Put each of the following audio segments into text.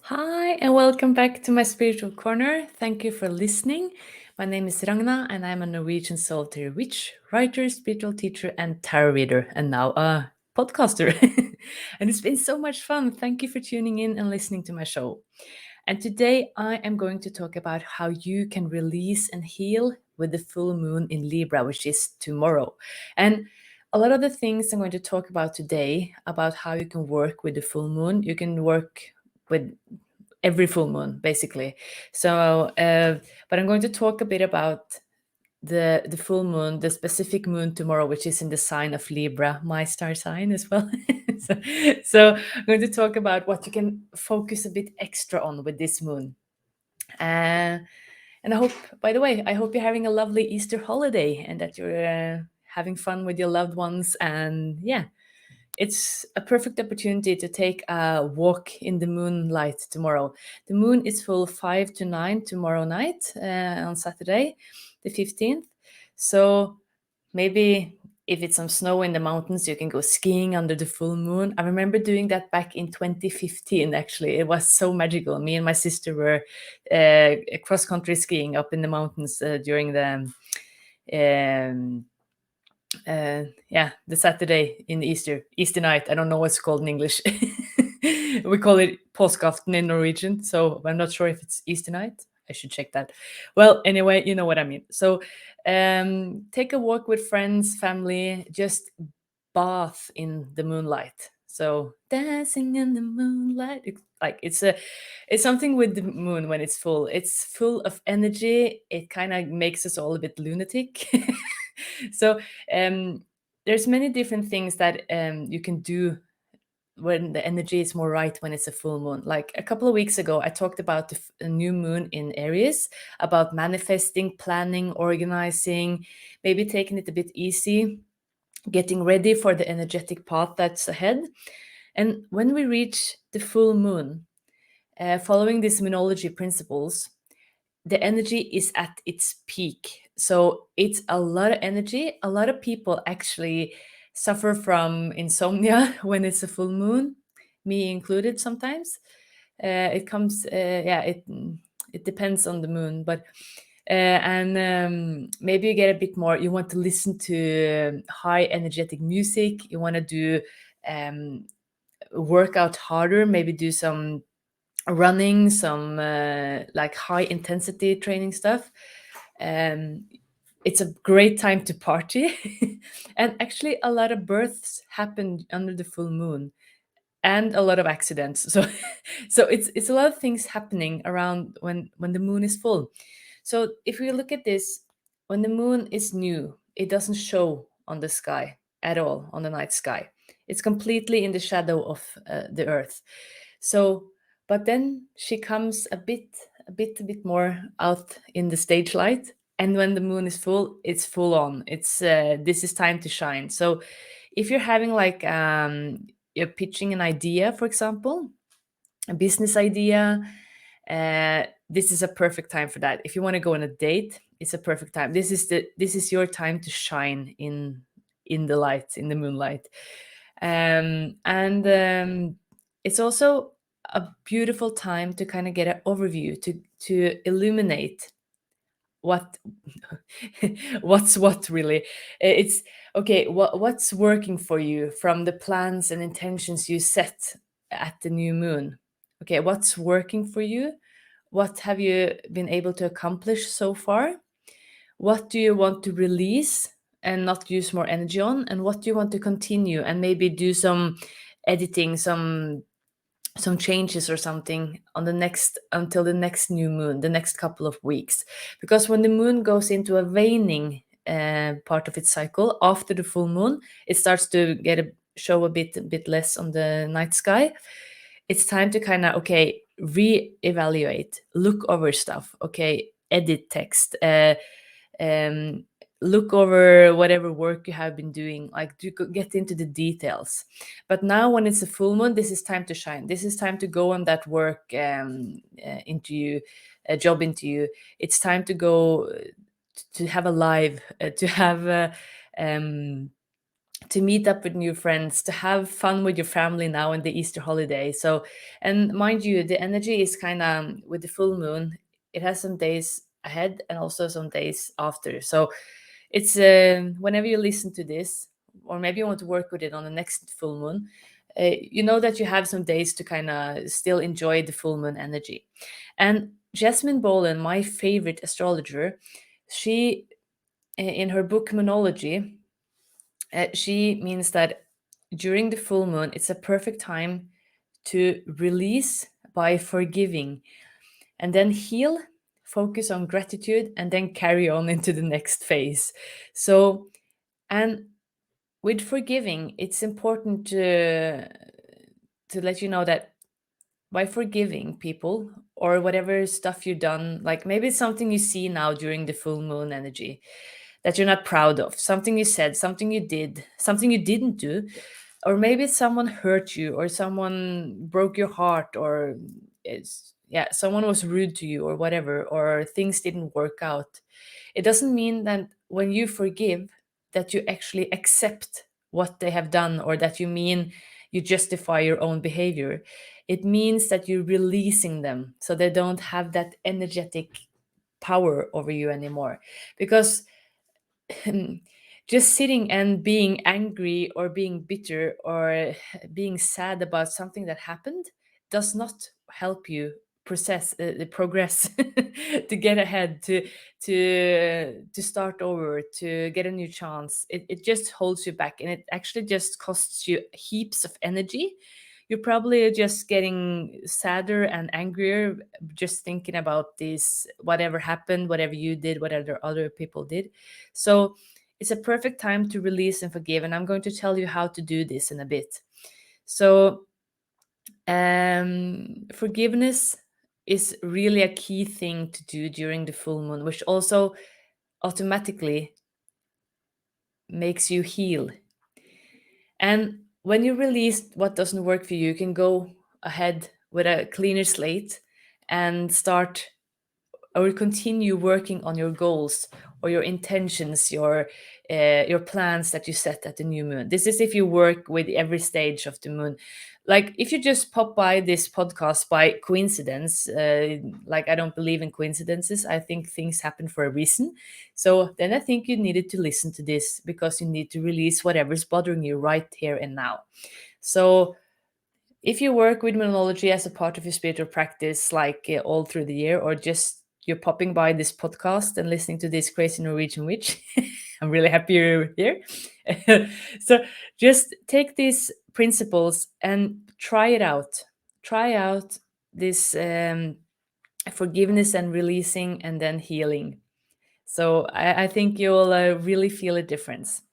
Hi, and welcome back to my spiritual corner. Thank you for listening. My name is Ragna, and I'm a Norwegian solitary witch, writer, spiritual teacher, and tarot reader, and now a podcaster. And it's been so much fun. Thank you for tuning in and listening to my show. And today I am going to talk about how you can release and heal with the full moon in Libra, which is tomorrow. And a lot of the things I'm going to talk about today, about how you can work with the full moon, you can work with every full moon basically. But I'm going to talk a bit about the full moon, the specific moon tomorrow, which is in the sign of Libra, my star sign as well. so, so I'm going to talk about what you can focus a bit extra on with this moon. uh, and I hope, by the way, I hope you're having a lovely Easter holiday and that you're having fun with your loved ones. And yeah, it's a perfect opportunity to take a walk in the moonlight tomorrow. The moon is full 5 to 9 tomorrow night, on Saturday, the 15th. So maybe if it's some snow in the mountains, you can go skiing under the full moon. I remember doing that back in 2015, actually. It was so magical. Me and my sister were cross country skiing up in the mountains during um, the Saturday in Easter night. I don't know what's called in English. We call it påskeaften in Norwegian, so I'm not sure if it's Easter night. I should check that. Well, anyway, you know what I mean. So take a walk with friends, family, just bath in the moonlight. So dancing in the moonlight, it's something with the moon when it's full. It's full of energy. It kind of makes us all a bit lunatic. So um, there's many different things that you can do when the energy is more right when it's a full moon. Like a couple of weeks ago, I talked about a new moon in Aries, about manifesting, planning, organizing, maybe taking it a bit easy, getting ready for the energetic path that's ahead. And when we reach the full moon, following these moonology principles, the energy is at its peak. So it's a lot of energy. A lot of people actually suffer from insomnia when it's a full moon, me included sometimes. It comes, yeah, it depends on the moon, but and maybe you get a bit more. You want to listen to high energetic music. You want to do um, work out harder. Maybe do some running, some like high intensity training stuff. Um, it's a great time to party. And actually, a lot of births happen under the full moon and a lot of accidents. So, so it's a lot of things happening around when the moon is full. So if we look at this, when the moon is new, it doesn't show on the sky at all, on the night sky. It's completely in the shadow of the earth. So, but then she comes a bit more out in the stage light. And when the moon is full, it's full on. It's this is time to shine. So, if you're having like you're pitching an idea, for example, a business idea, this is a perfect time for that. If you want to go on a date, it's a perfect time. This is your time to shine in the light, in the moonlight. And it's also a beautiful time to kind of get an overview, to illuminate what what's what really. It's okay, what's working for you from the plans and intentions you set at the new moon. Okay, what's working for you? What have you been able to accomplish so far? What do you want to release and not use more energy on? And what do you want to continue and maybe do some editing, some changes or something on the next, until the next new moon, the next couple of weeks? Because when the moon goes into a waning part of its cycle after the full moon, it starts to show a bit less on the night sky. It's time to kind of, okay, re-evaluate, look over stuff, okay, edit text, um, look over whatever work you have been doing, like get into the details. But now when it's a full moon, this is time to shine. This is time to go on that work into you, a job into you. It's time to go to have a live, to have um, to meet up with new friends, to have fun with your family now in the Easter holiday. So, and mind you, the energy is kind of with the full moon, it has some days ahead and also some days after. So, it's whenever you listen to this, or maybe you want to work with it on the next full moon, you know that you have some days to kind of still enjoy the full moon energy. And Jasmine Bolin, my favorite astrologer, she, in her book Monology, she means that during the full moon, it's a perfect time to release by forgiving and then heal, focus on gratitude, and then carry on into the next phase. So, and with forgiving, it's important to let you know that by forgiving people or whatever stuff you've done, like maybe it's something you see now during the full moon energy that you're not proud of, something you said, something you did, something you didn't do, or maybe someone hurt you or someone broke your heart, or it's, yeah, someone was rude to you or whatever, or things didn't work out. It doesn't mean that when you forgive that you actually accept what they have done, or that you mean you justify your own behavior. It means that you're releasing them so they don't have that energetic power over you anymore. Because just sitting and being angry or being bitter or being sad about something that happened does not help you process the progress to get ahead, to start over, to get a new chance. It just holds you back, and it actually just costs you heaps of energy. You're probably just getting sadder and angrier just thinking about this, whatever happened, whatever you did, whatever other people did. So it's a perfect time to release and forgive. And I'm going to tell you how to do this in a bit. So, forgiveness is really a key thing to do during the full moon, which also automatically makes you heal. And when you release what doesn't work for you, you can go ahead with a cleaner slate and start or continue working on your goals or your intentions, your plans that you set at the new moon. This is if you work with every stage of the moon. Like if you just pop by this podcast by coincidence, like I don't believe in coincidences. I think things happen for a reason. So then I think you needed to listen to this because you need to release whatever's bothering you right here and now. So if you work with monology as a part of your spiritual practice, like all through the year, or just you're popping by this podcast and listening to this crazy Norwegian witch, I'm really happy you're here. So just take these principles and try it out. Try out this forgiveness and releasing and then healing. So I think you'll really feel a difference.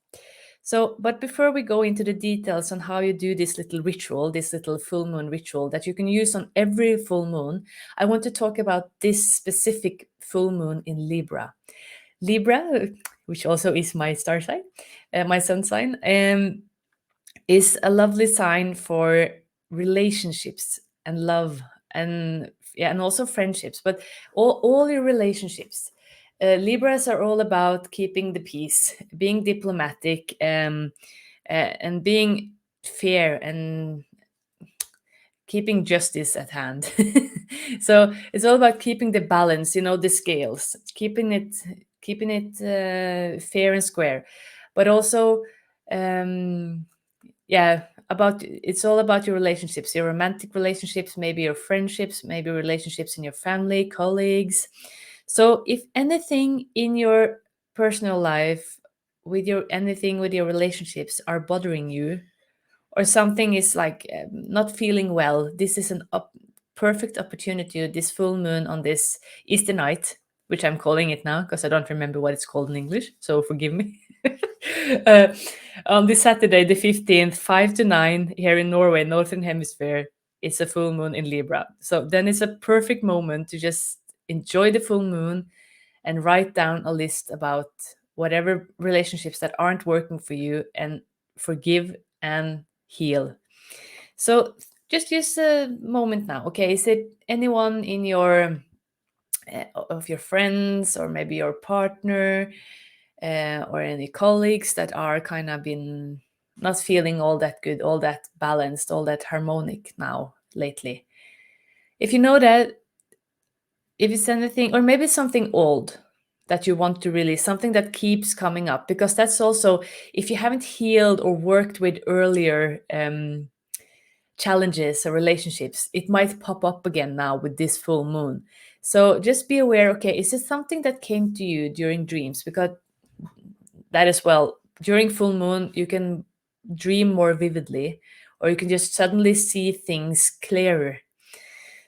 So, but before we go into the details on how you do this little ritual, this little full moon ritual that you can use on every full moon, I want to talk about this specific full moon in Libra. Libra, which also is my star sign, my sun sign, is a lovely sign for relationships and love, and yeah, and also friendships, but all your relationships. Libras are all about keeping the peace, being diplomatic, and being fair and keeping justice at hand. So it's all about keeping the balance, the scales, keeping it fair and square, but also yeah, about it's all about your relationships, your romantic relationships, maybe your friendships, maybe relationships in your family, colleagues. So if anything in your personal life, with your relationships are bothering you, or something is like not feeling well, this is perfect opportunity, this full moon on this Easter night, which I'm calling it now because I don't remember what it's called in English, so forgive me. uh, on this Saturday, the 15th, 5 to 9, here in Norway, Northern Hemisphere, it's a full moon in Libra. So then it's a perfect moment to just enjoy the full moon and write down a list about whatever relationships that aren't working for you and forgive and heal. So just use a moment now. Okay, is it anyone in your of your friends or maybe your partner or any colleagues that are kind of been not feeling all that good, all that balanced, all that harmonic now lately. If you know that, if it's anything, or maybe something old that you want to release, something that keeps coming up, because that's also, if you haven't healed or worked with earlier challenges or relationships, it might pop up again now with this full moon. So just be aware, okay, is it something that came to you during dreams? Because that as well, during full moon, you can dream more vividly, or you can just suddenly see things clearer.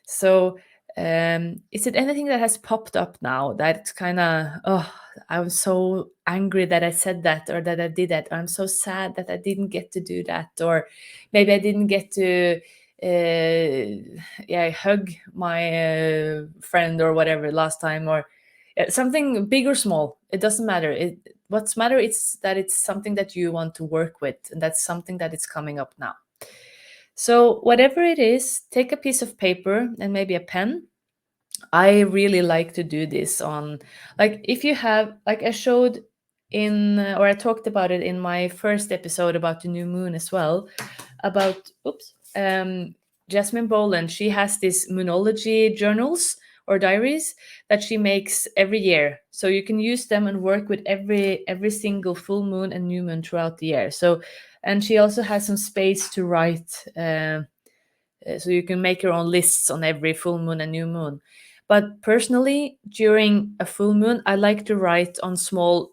So, is it anything that has popped up now that's kind of, oh, I'm so angry that I said that or that I did that. Or I'm so sad that I didn't get to do that. Or maybe I didn't get to, yeah, hug my friend or whatever last time, or something big or small. It doesn't matter. What's matter is that it's something that you want to work with, and that's something that is coming up now. So, whatever it is, take a piece of paper and maybe a pen. I really like to do this on, like, if you have, like, I showed in, or I talked about it in my first episode about the new moon as well, about, oops, Jasmine Boland. She has these moonology journals or diaries that she makes every year. So you can use them and work with every single full moon and new moon throughout the year. So, and she also has some space to write, so you can make your own lists on every full moon and new moon. But personally, during a full moon, I like to write on small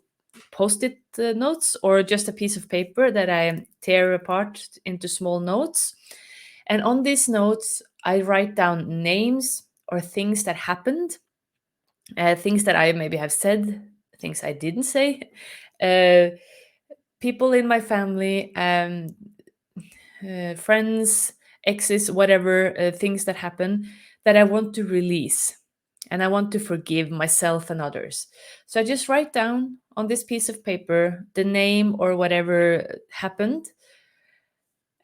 post-it notes, or just a piece of paper that I tear apart into small notes. And on these notes, I write down names or things that happened, things that I maybe have said, things I didn't say, uh, people in my family, friends, exes, whatever, things that happen that I want to release. And I want to forgive myself and others. So I just write down on this piece of paper the name or whatever happened.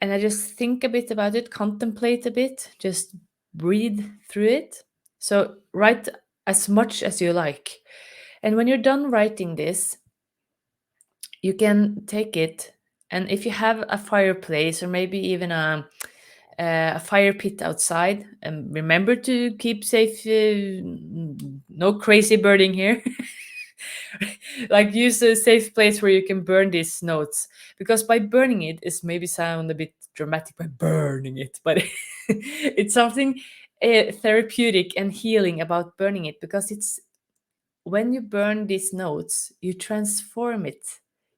And I just think a bit about it, contemplate a bit, just breathe through it. So write as much as you like. And when you're done writing this, you can take it, and if you have a fireplace or maybe even a fire pit outside, and remember to keep safe, no crazy birding here. Like, use a safe place where you can burn these notes, because by burning it is maybe sound a bit dramatic by burning it, but it's something therapeutic and healing about burning it, because it's, when you burn these notes, you transform it.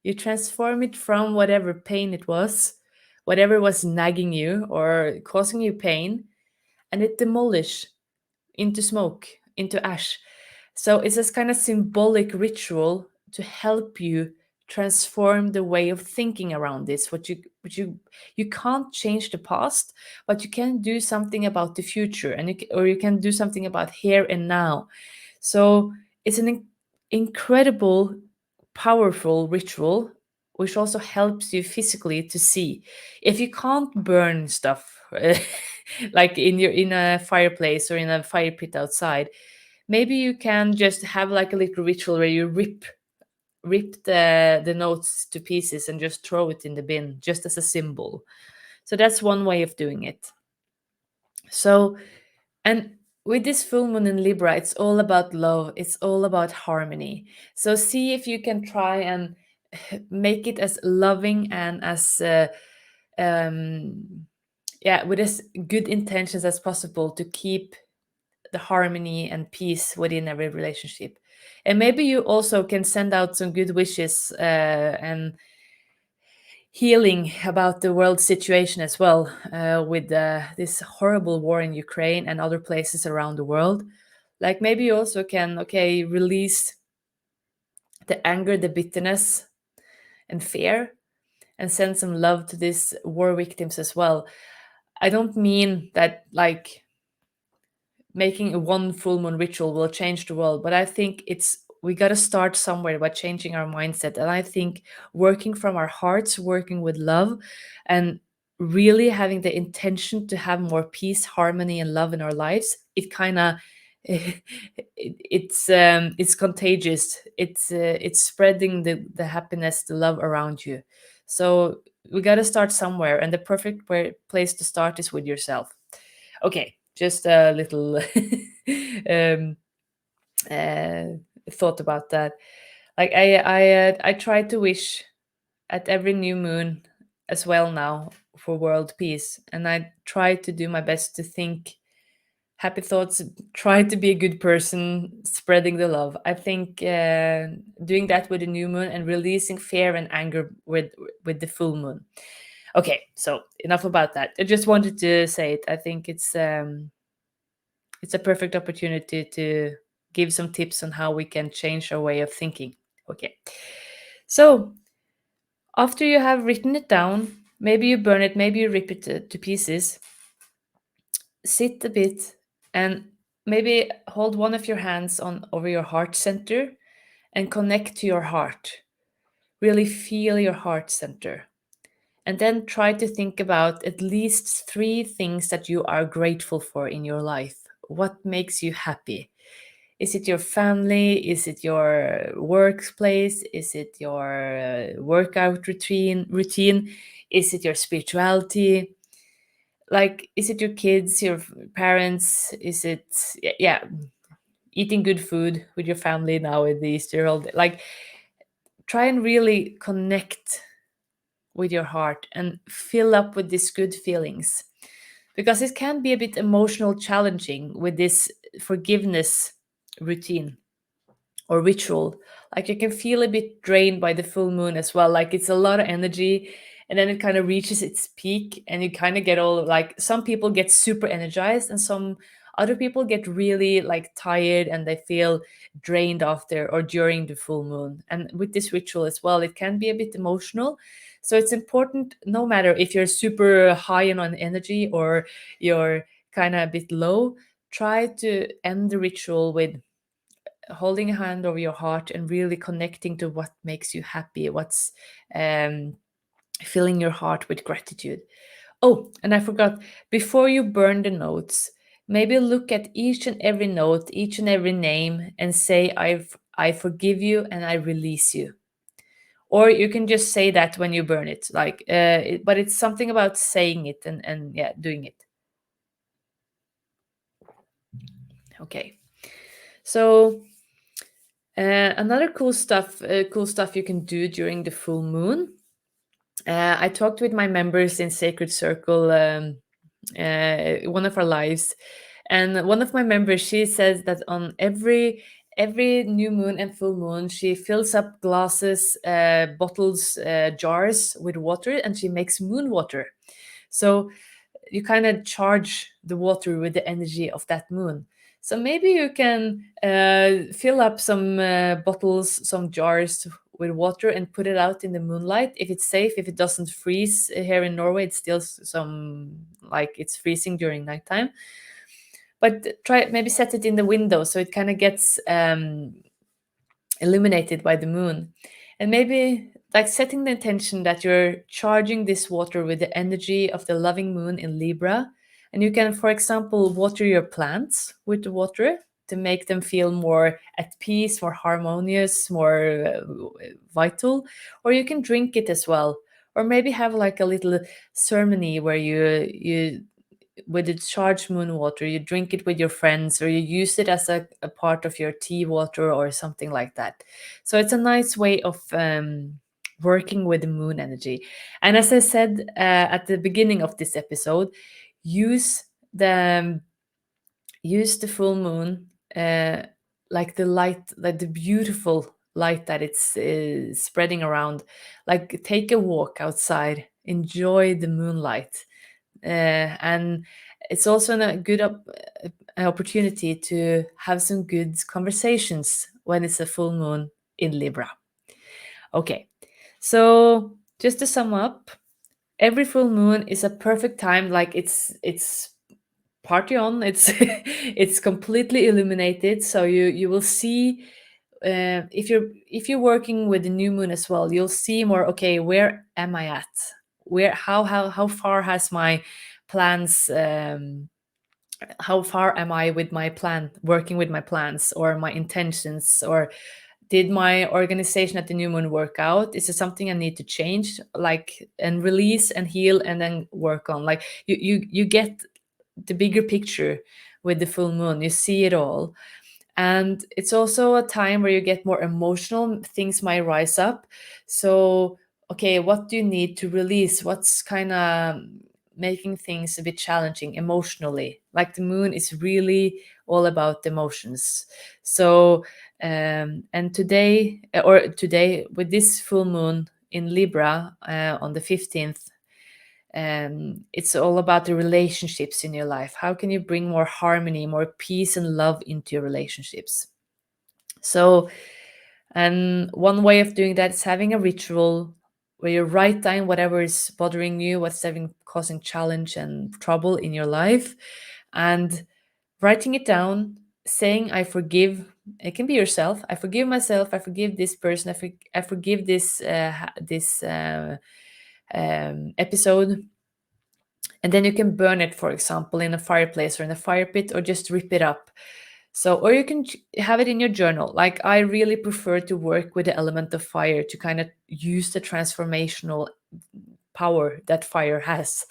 You transform it from whatever pain it was, whatever was nagging you or causing you pain, and it demolish into smoke, into ash. So it's this kind of symbolic ritual to help you transform the way of thinking around this. You can't change the past, but you can do something about the future, and or you can do something about here and now. So it's an incredible, powerful ritual, which also helps you physically to see. If you can't burn stuff, like in a fireplace or in a fire pit outside, maybe you can just have like a little ritual where you rip the notes to pieces and just throw it in the bin, just as a symbol. So that's one way of doing it. So, and with this full moon in Libra, it's all about love, it's all about harmony. So see if you can try and make it as loving and as um yeah, with as good intentions as possible, to keep the harmony and peace within every relationship. And maybe you also can send out some good wishes and healing about the world situation as well, with this horrible war in Ukraine and other places around the world. Like, maybe you also can, okay, release the anger, the bitterness, and fear, and send some love to these war victims as well. I don't mean that, like, making a one full moon ritual will change the world, but I think it's, we got to start somewhere by changing our mindset. And I think working from our hearts, working with love, and really having the intention to have more peace, harmony, and love in our lives, it kind of it's contagious. It's spreading the happiness, the love around you. So we got to start somewhere, and the perfect place to start is with yourself. Okay, just a little um, uh, thought about that. Like I try to wish at every new moon as well now for world peace, and I try to do my best to think happy thoughts, try to be a good person, spreading the love. I think doing that with the new moon and releasing fear and anger with the full moon. Okay, so enough about that. I just wanted to say it. I think it's a perfect opportunity to give some tips on how we can change our way of thinking. Okay, so after you have written it down, maybe you burn it, maybe you rip it to pieces, sit a bit and maybe hold one of your hands on over your heart center and connect to your heart. Really feel your heart center. And then try to think about at least three things that you are grateful for in your life. What makes you happy? Is it your family? Is it your workplace? Is it your workout routine? Is it your spirituality? Like, is it your kids, your parents? Is it, yeah, eating good food with your family now with the Easter holiday? Like, try and really connect with your heart and fill up with these good feelings, because it can be a bit emotional challenging with this forgiveness routine or ritual. Like, you can feel a bit drained by the full moon as well. Like, it's a lot of energy, and then it kind of reaches its peak, and you kind of get all like, some people get super energized, and some other people get really like tired and they feel drained after or during the full moon. And with this ritual as well, it can be a bit emotional. So it's important, no matter if you're super high on energy or you're kind of a bit low, try to end the ritual with holding a hand over your heart and really connecting to what makes you happy, what's um, filling your heart with gratitude. Oh, and I forgot, before you burn the notes, maybe look at each and every note, each and every name, and say, I forgive you and I release you. Or you can just say that when you burn it, like, but it's something about saying it and yeah, doing it. Okay. So another cool stuff you can do during the full moon. I talked with my members in Sacred Circle, one of our lives, and one of my members, she says that on every new moon and full moon, she fills up glasses, bottles, jars with water, and she makes moon water. So you kind of charge the water with the energy of that moon. So maybe you can fill up some bottles, some jars with water and put it out in the moonlight. If it's safe, if it doesn't freeze here in Norway, it's still some like it's freezing during nighttime. But try maybe set it in the window so it kind of gets illuminated by the moon. And maybe like setting the intention that you're charging this water with the energy of the loving moon in Libra. And you can, for example, water your plants with the water to make them feel more at peace, more harmonious, more vital. Or you can drink it as well. Or maybe have like a little ceremony where you with its charged moon water, you drink it with your friends or you use it as a part of your tea water or something like that. So it's a nice way of working with the moon energy. And as I said at the beginning of this episode, use the use the full moon like the light, like the beautiful light that it's spreading around. Like, take a walk outside, enjoy the moonlight, and it's also a good an opportunity to have some good conversations when it's a full moon in Libra. Okay, so just to sum up, every full moon is a perfect time. Like, it's party on. It's it's completely illuminated, so you will see if you're working with the new moon as well, you'll see more, okay, where am I at, where how far has my plans how far am I with my plan, working with my plans or my intentions, or Did my organization at the new moon work out? Is it something I need to change, like, and release and heal and then work on? Like, you get the bigger picture with the full moon. You see it all. And it's also a time where you get more emotional, things might rise up. So, okay, what do you need to release? What's kind of making things a bit challenging emotionally? Like, the moon is really all about emotions. So, and today with this full moon in Libra, on the 15th, it's all about the relationships in your life. How can you bring more harmony, more peace and love into your relationships? So, and one way of doing that is having a ritual where you write down whatever is bothering you, what's having causing challenge and trouble in your life, and writing it down, saying I forgive. It can be yourself. I forgive myself. I forgive this person. I forgive this episode. And then you can burn it, for example, in a fireplace or in a fire pit, or just rip it up. So, or you can have it in your journal. Like, I really prefer to work with the element of fire to kind of use the transformational power that fire has.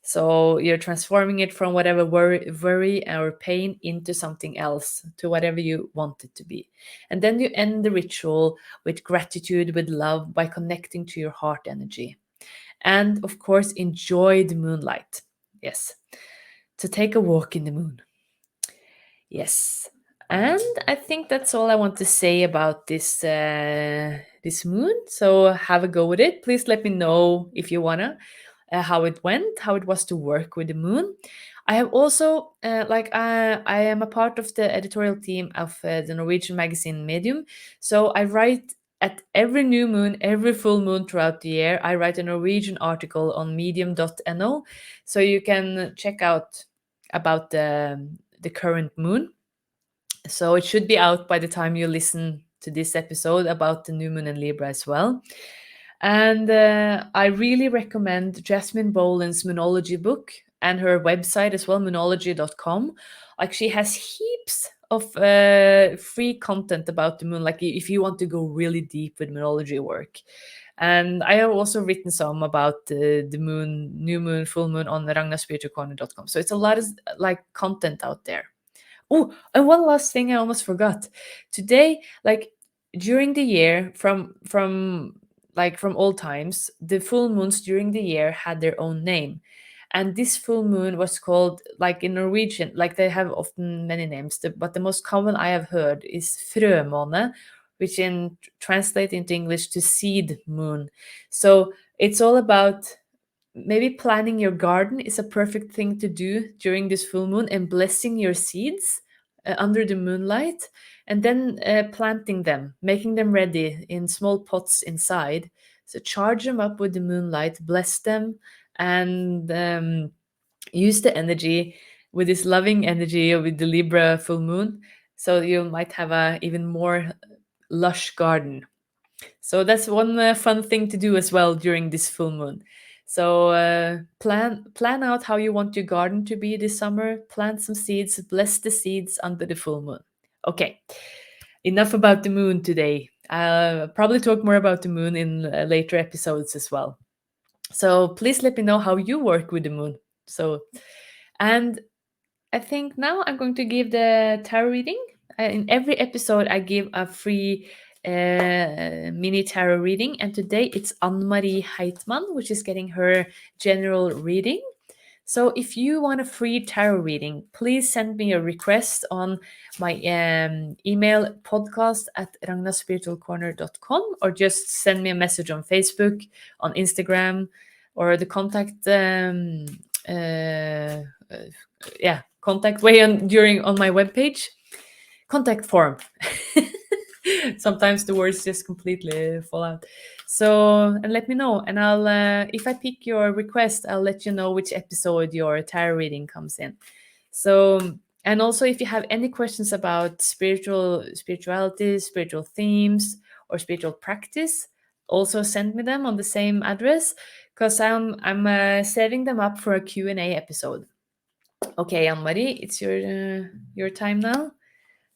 So you're transforming it from whatever worry or pain into something else, to whatever you want it to be. And then you end the ritual with gratitude, with love, by connecting to your heart energy. And of course, enjoy the moonlight. Yes. To take a walk in the moon. Yes. And I think that's all I want to say about this moon. So have a go with it. Please let me know if you wanna, how it went, how it was to work with the moon. I have also, I am a part of the editorial team of the Norwegian magazine Medium. So I write at every new moon, every full moon throughout the year. I write a Norwegian article on medium.no. So you can check out about the current moon. So it should be out by the time you listen to this episode about the new moon in Libra as well. And I really recommend Jasmine Boland's Moonology book and her website as well, moonology.com. Like, she has heaps of free content about the moon, like if you want to go really deep with moonology work. And I have also written some about the moon, new moon, full moon on ragnaspiritualcorner.com. So it's a lot of like content out there. Oh, and one last thing I almost forgot. Today, like, during the year, from old times, the full moons during the year had their own name. And this full moon was called, like in Norwegian, like they have often many names, but the most common I have heard is frømåne, which in translate into English to seed moon. So it's all about, maybe planning your garden is a perfect thing to do during this full moon, and blessing your seeds under the moonlight, and then planting them, making them ready in small pots inside. So charge them up with the moonlight, bless them, and use the energy with this loving energy with the Libra full moon. So you might have a even more lush garden. So that's one fun thing to do as well during this full moon. So plan out how you want your garden to be this summer. Plant some seeds, bless the seeds under the full moon. Okay, enough about the moon today. I'll probably talk more about the moon in later episodes as well. So please let me know how you work with the moon. So, and I think now I'm going to give the tarot reading. In every episode, I give a free mini tarot reading, and today it's Anne-Marie Heitmann, which is getting her general reading. So if you want a free tarot reading, please send me a request on my email podcast@ragnaspiritualcorner.com, or just send me a message on Facebook, on Instagram, or the contact uh, contact way on my webpage, contact form. Sometimes the words just completely fall out. So, and let me know, and I'll if I pick your request, I'll let you know which episode your tarot reading comes in. So, and also if you have any questions about spirituality, spiritual themes, or spiritual practice, also send me them on the same address, because I'm setting them up for a Q&A episode. Okay, Anne-Marie, it's your time now.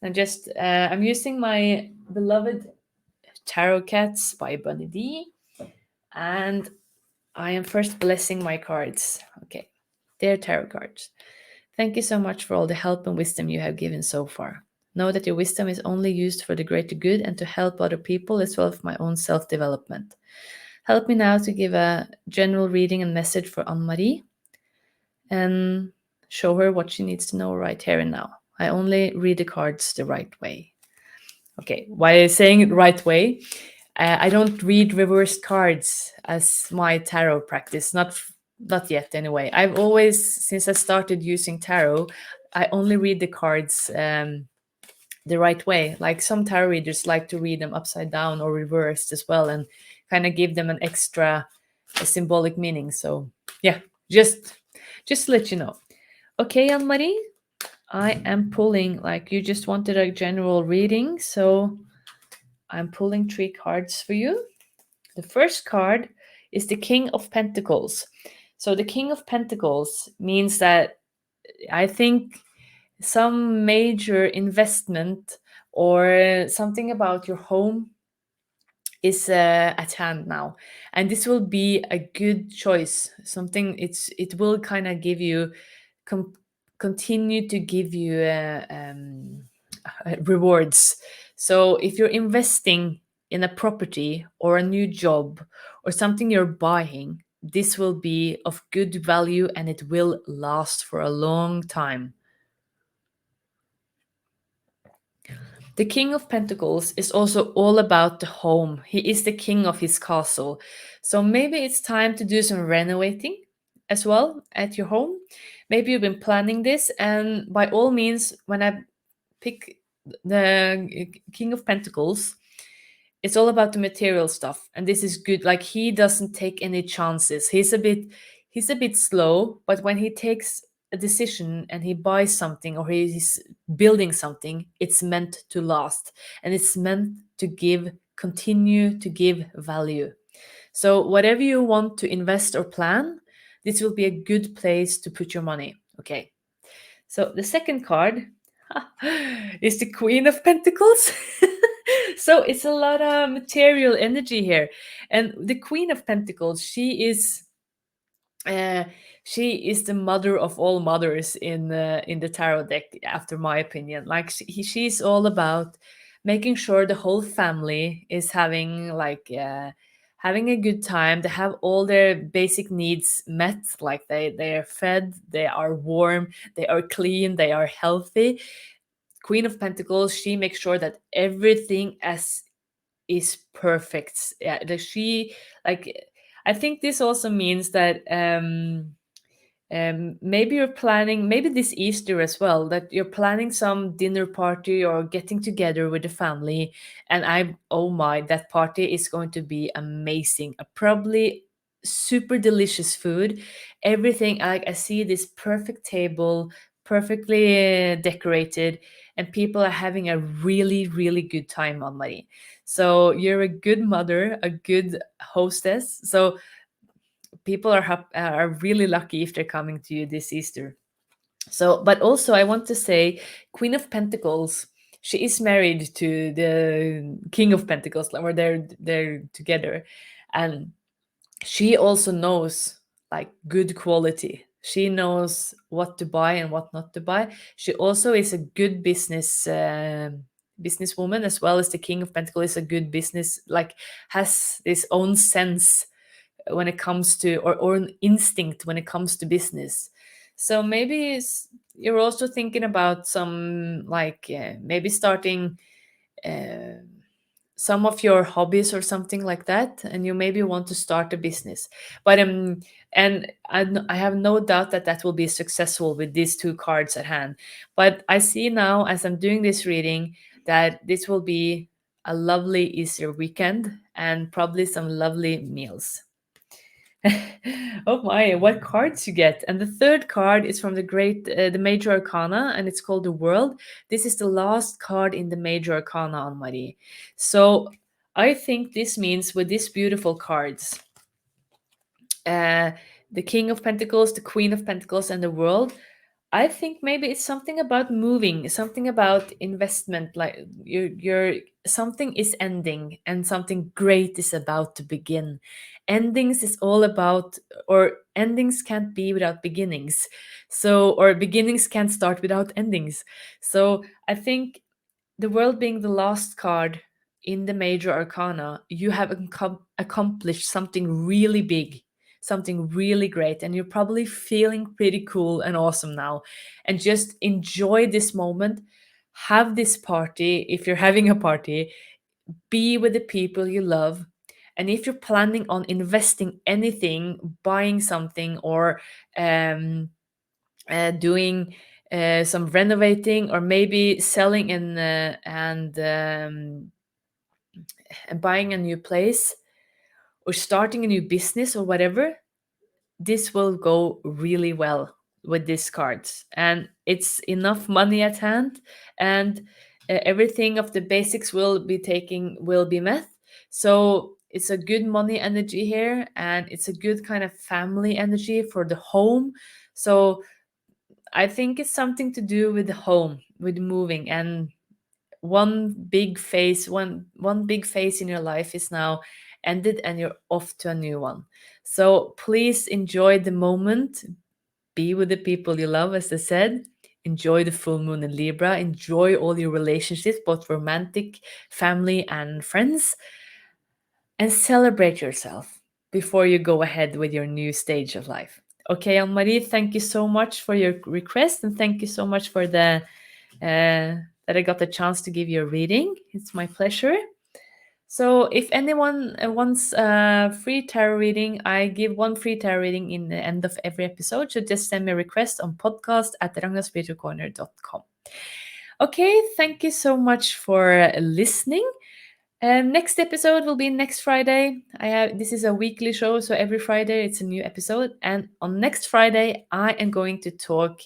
And just I'm using my beloved Tarot Cats by Bunny D. And I am first blessing my cards. Okay. Dear tarot cards, thank you so much for all the help and wisdom you have given so far. Know that your wisdom is only used for the greater good and to help other people as well as my own self development. Help me now to give a general reading and message for Anne Marie and show her what she needs to know right here and now. I only read the cards the right way. Okay, why saying it right way? I don't read reversed cards as my tarot practice, not yet anyway. I've always, since I started using tarot, I only read the cards the right way. Like some tarot readers like to read them upside down or reversed as well, and kind of give them an extra symbolic meaning. So yeah, just to let you know. Okay, Anne Marie, I am pulling, like you just wanted a general reading, so I'm pulling 3 cards for you. The first card is the King of Pentacles. So the King of Pentacles means that I think some major investment or something about your home is at hand now, and this will be a good choice. Something it will kind of give you com- continue to give you rewards. So if you're investing in a property or a new job or something you're buying, this will be of good value and it will last for a long time. The King of Pentacles is also all about the home. He is the king of his castle. So maybe it's time to do some renovating as well at your home. Maybe you've been planning this, and by all means, when I pick the King of Pentacles, it's all about the material stuff, and this is good. Like, he doesn't take any chances. He's a bit slow, but when he takes a decision and he buys something or he's building something, it's meant to last, and it's meant to continue to give value. So whatever you want to invest or plan, this will be a good place to put your money. Okay, so the second card is the Queen of Pentacles. So it's a lot of material energy here. And the Queen of Pentacles, uh, she is the mother of all mothers in the tarot deck, after my opinion. Like, she's all about making sure the whole family is having a good time. They have all their basic needs met, like they are fed, they are warm, they are clean, they are healthy. Queen of Pentacles, she makes sure that everything as is perfect. Yeah, like I think this also means that maybe you're planning, maybe this Easter as well, that you're planning some dinner party or getting together with the family. And oh my, that party is going to be amazing. Probably super delicious food. Everything, like, I see this perfect table, perfectly decorated, and people are having a really, really good time on money. So you're a good mother, a good hostess. So people are really lucky if they're coming to you this Easter. So, but also I want to say, Queen of Pentacles, she is married to the King of Pentacles, or they're together, and she also knows, like, good quality. She knows what to buy and what not to buy. She also is a good businesswoman, as well as the King of Pentacles is a good business, like, has this own sense when it comes to, or an instinct when it comes to business. So maybe you're also thinking about some, like, maybe starting uh, some of your hobbies or something like that, and you maybe want to start a business. But and I have no doubt that that will be successful with these 2 cards at hand. But I see now, as I'm doing this reading, that this will be a lovely Easter weekend and probably some lovely meals. Oh my, what cards you get. And the third card is from the Major Arcana, and it's called the World. This is the last card in the Major Arcana, on Marie. So I think this means, with these beautiful cards, uh, the King of Pentacles, the Queen of Pentacles, and the World, I think maybe it's something about moving, something about investment. Like you're something is ending and something great is about to begin. Endings is all about, or endings can't be without beginnings. So, or beginnings can't start without endings. So I think the world being the last card in the major arcana, you have accomplished something really big, something really great, and you're probably feeling pretty cool and awesome now. And just enjoy this moment. Have this party if you're having a party, be with the people you love. And if you're planning on investing anything, buying something, or um, doing some renovating, or maybe selling and buying a new place, or starting a new business or whatever, this will go really well with these cards, and it's enough money at hand, and everything of the basics will be met. So it's a good money energy here, and it's a good kind of family energy for the home. So I think it's something to do with the home, with moving, and one big phase in your life is now ended, and you're off to a new one. So please enjoy the moment, be with the people you love, as I said. Enjoy the full moon in Libra. Enjoy all your relationships, both romantic, family, and friends, and celebrate yourself before you go ahead with your new stage of life. Okay, Anne Marie, thank you so much for your request, and thank you so much for the that I got the chance to give you a reading. It's my pleasure. So, if anyone wants a free tarot reading, I give one free tarot reading in the end of every episode. So, just send me a request on podcast@ragnaspiritualcorner.com. Okay, thank you so much for listening. Next episode will be next Friday. This is a weekly show, so every Friday it's a new episode. And on next Friday, I am going to talk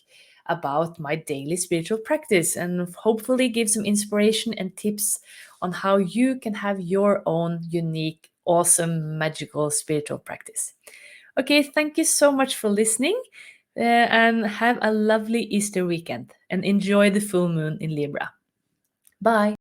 about my daily spiritual practice and hopefully give some inspiration and tips on how you can have your own unique, awesome, magical spiritual practice. Okay, thank you so much for listening, and have a lovely Easter weekend and enjoy the full moon in Libra. Bye.